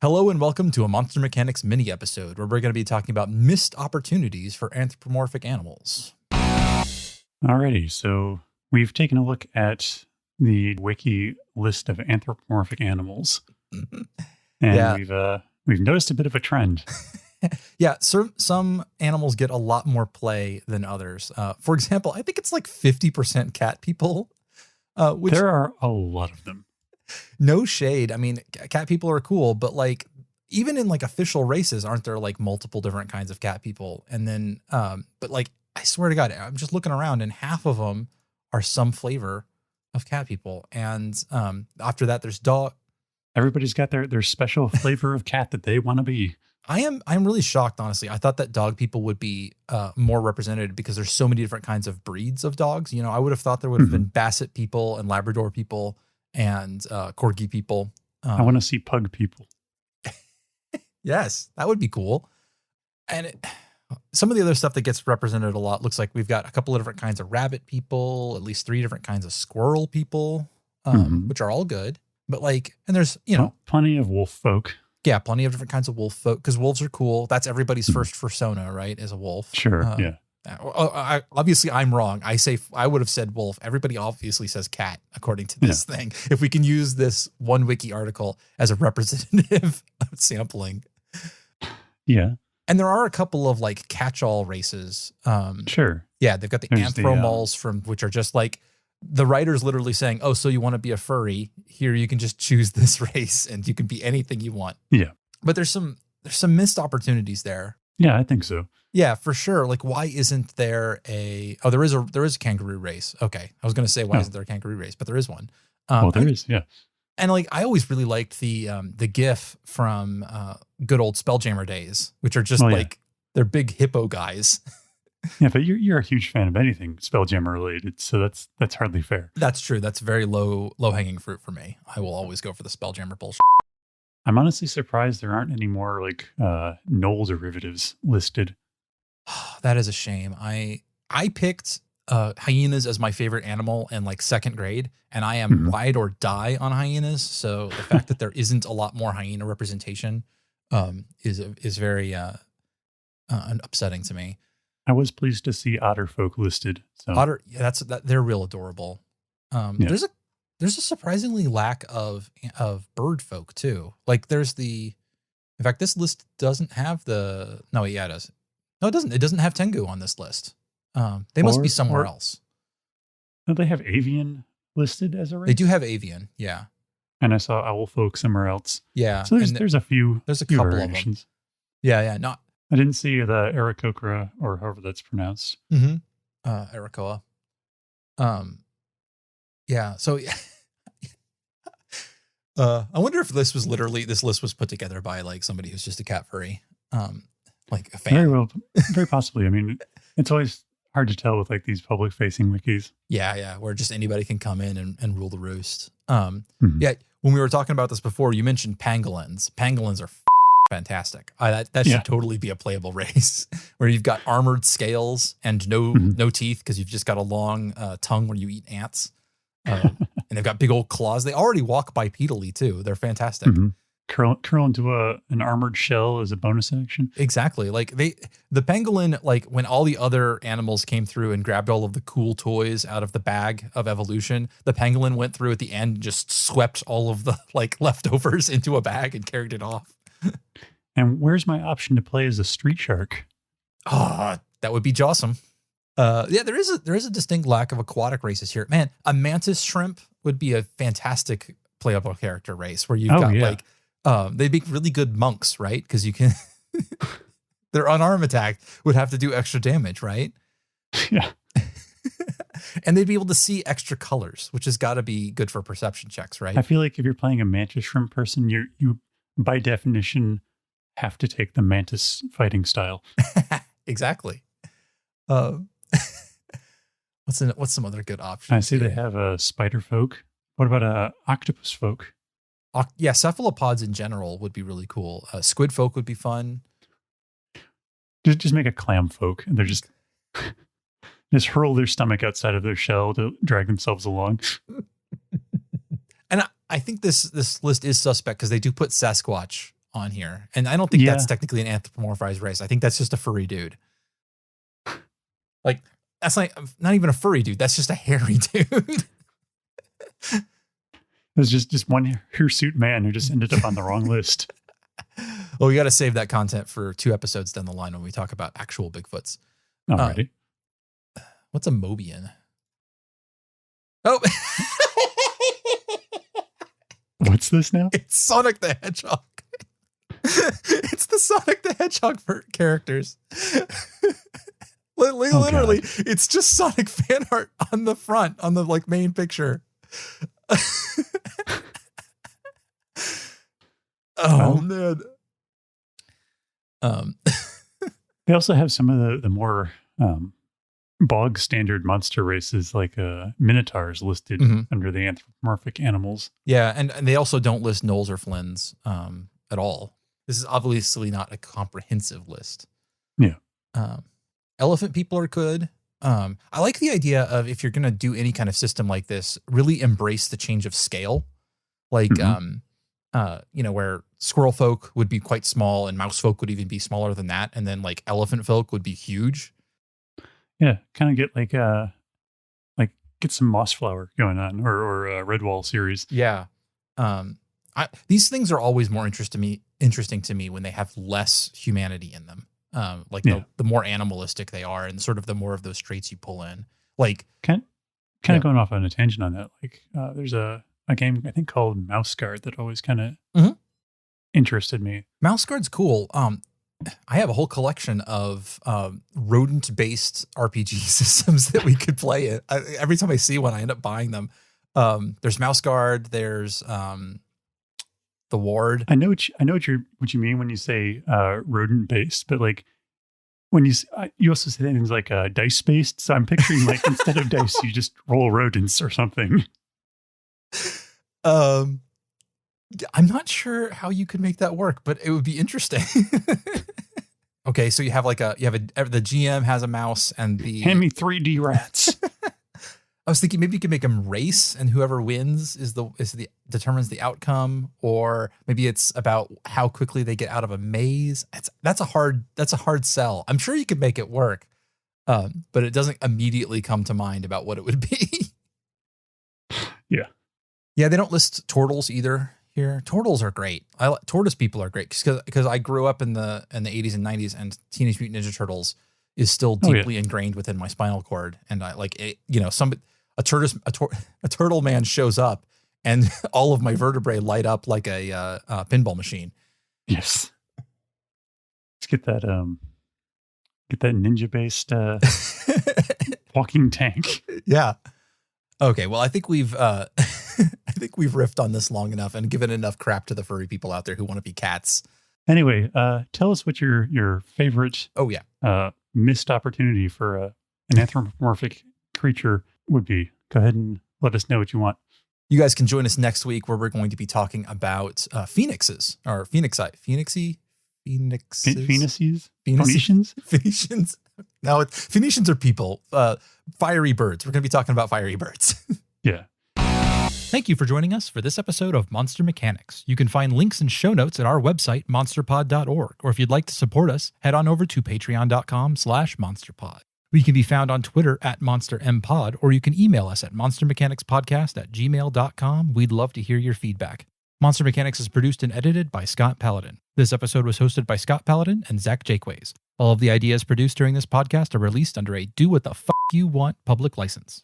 Hello and welcome to a Monster Mechanics mini episode where we're going to be talking about missed opportunities for anthropomorphic animals. Alrighty, so we've taken a look at the wiki list of anthropomorphic animals, and we've noticed a bit of a trend. Yeah, some animals get a lot more play than others. For example, I think it's like 50% cat people. Which there are a lot of them. No shade. I mean, cat people are cool, but like even in like official races, aren't there like multiple different kinds of cat people? And then, but like, I swear to God, I'm just looking around and half of them are some flavor of cat people. And after that, there's dog. Everybody's got their special flavor of cat that they want to be. I'm really shocked, honestly. I thought that dog people would be more represented because there's so many different kinds of breeds of dogs. You know, I would have thought there would have been Basset people and Labrador people and Corgi people. I want to see pug people. Yes, that would be cool. And some of the other stuff that gets represented a lot looks like we've got a couple of different kinds of rabbit people, at least 3 different kinds of squirrel people, which are all good. But like, and there's, you know, plenty of wolf folk. Yeah, plenty of different kinds of wolf folk because wolves are cool. That's everybody's first persona, right? As a wolf. Sure. Yeah. Obviously, I'm wrong. I would have said wolf. Everybody obviously says cat, according to this thing. If we can use this one wiki article as a representative of sampling. Yeah. And there are a couple of like catch-all races. Sure. Yeah, they've got the Anthropomorphic from which are just like the writer's literally saying, oh, so you want to be a furry? Here you can just choose this race and you can be anything you want. Yeah. But there's some missed opportunities there. Yeah, I think so. Yeah, for sure. Like, why isn't there there is a kangaroo race. Okay. I was going to say, why isn't there a kangaroo race? But there is one. Well, there is, yeah. And like, I always really liked the GIF from good old Spelljammer days, which are just they're big hippo guys. Yeah, but you're a huge fan of anything Spelljammer related, so that's hardly fair. That's true. That's very low hanging fruit for me. I will always go for the Spelljammer bullshit. I'm honestly surprised there aren't any more like Knoll derivatives listed. That is a shame. I picked hyenas as my favorite animal in like 2nd grade, and I am ride or die on hyenas. So the fact that there isn't a lot more hyena representation is very upsetting to me. I was pleased to see otter folk listed. So. Otter, they're real adorable. There's a surprisingly lack of bird folk too. Like in fact, this list doesn't have it does. No, it doesn't. It doesn't have Tengu on this list. They must be somewhere else. No, they have avian listed as a race. They do have avian, yeah. And I saw owl folk somewhere else. Yeah. So there's a few. There's a couple variations. Of them. Yeah. Not. I didn't see the Aarakocra or however that's pronounced. Arakoa. Yeah. So I wonder if this list was put together by like somebody who's just a cat furry. Like a fan. Very possibly. I mean, it's always hard to tell with like these public facing wikis. Yeah. Where just anybody can come in and rule the roost. Yeah. When we were talking about this before, you mentioned pangolins. Pangolins are fantastic. That should totally be a playable race where you've got armored scales and no teeth because you've just got a long tongue where you eat ants. And they've got big old claws. They already walk bipedally too. They're fantastic. Curl into an armored shell as a bonus action. Exactly. Like the pangolin, like when all the other animals came through and grabbed all of the cool toys out of the bag of evolution, the pangolin went through at the end and just swept all of the like leftovers into a bag and carried it off. And where's my option to play as a street shark? That would be jawsome. Yeah, there is a distinct lack of aquatic races here. Man, a mantis shrimp would be a fantastic playable character race where you've got they'd be really good monks, right? Because you can their unarmed attack would have to do extra damage, right? Yeah. And they'd be able to see extra colors, which has got to be good for perception checks, right? I feel like if you're playing a mantis shrimp person, you by definition have to take the mantis fighting style. Exactly. What's some other good options? I see they have a spider folk. What about a octopus folk? Yeah, cephalopods in general would be really cool. Squid folk would be fun. Just make a clam folk, and they're just hurl their stomach outside of their shell to drag themselves along. And I think this list is suspect because they do put Sasquatch on here. And I don't think that's technically an anthropomorphized race. I think that's just a furry dude. Like, that's not even a furry dude. That's just a hairy dude. There's just one hirsute man who just ended up on the wrong list. Well, we got to save that content for 2 episodes down the line when we talk about actual Bigfoots. Alrighty. What's a Mobian? Oh, what's this now? It's Sonic the Hedgehog. It's the Sonic the Hedgehog for characters. Literally, it's just Sonic fan art on the front, on the like main picture. Man. They also have some of the more bog standard monster races, like minotaurs listed under the anthropomorphic animals. Yeah, and they also don't list gnolls or flins at all. This is obviously not a comprehensive list. Yeah. Elephant people are good. I like the idea of, if you're going to do any kind of system like this, really embrace the change of scale. Like, where squirrel folk would be quite small and mouse folk would even be smaller than that. And then like elephant folk would be huge. Yeah. Kind of get get some moss flower going on or Redwall series. Yeah. These things are always more interesting to me when they have less humanity in them. The more animalistic they are and sort of the more of those traits you pull in. Like kind of going off on a tangent on that. Like there's a game I think called Mouse Guard that always kind of interested me. Mouse Guard's cool. I have a whole collection of rodent-based RPG systems that we could play it. Every time I see one, I end up buying them. There's Mouse Guard. There's the Ward. I know what you mean when you say rodent-based, but like when you also say things like dice-based. So I'm picturing like instead of dice, you just roll rodents or something. I'm not sure how you could make that work, but it would be interesting. Okay, so you have the GM has a mouse and hand me 3D rats. I was thinking maybe you could make them race, and whoever wins determines the outcome, or maybe it's about how quickly they get out of a maze. That's a hard sell. I'm sure you could make it work, but it doesn't immediately come to mind about what it would be. Yeah. They don't list turtles either here. Turtles are great. Tortoise people are great because I grew up in the 80s and 90s, and Teenage Mutant Ninja Turtles is still deeply ingrained within my spinal cord, and I like it. A turtle man shows up and all of my vertebrae light up like a pinball machine. Yes. Let's get that ninja based walking tank. Yeah. Okay. Well, I think we've riffed on this long enough and given enough crap to the furry people out there who want to be cats. Anyway, tell us what your favorite missed opportunity for an anthropomorphic creature would be. Go ahead and let us know what you want. You guys can join us next week where we're going to be talking about phoenixes or phoenixes. Phoenicians. No, Phoenicians are people. Fiery birds. We're going to be talking about fiery birds. Yeah. Thank you for joining us for this episode of Monster Mechanics. You can find links and show notes at our website, monsterpod.org. Or if you'd like to support us, head on over to patreon.com/monsterpod. We can be found on Twitter at MonsterMPod, or you can email us at monstermechanicspodcast@gmail.com. We'd love to hear your feedback. Monster Mechanics is produced and edited by Scott Paladin. This episode was hosted by Scott Paladin and Zach Jaquays. All of the ideas produced during this podcast are released under a do what the fuck you want public license.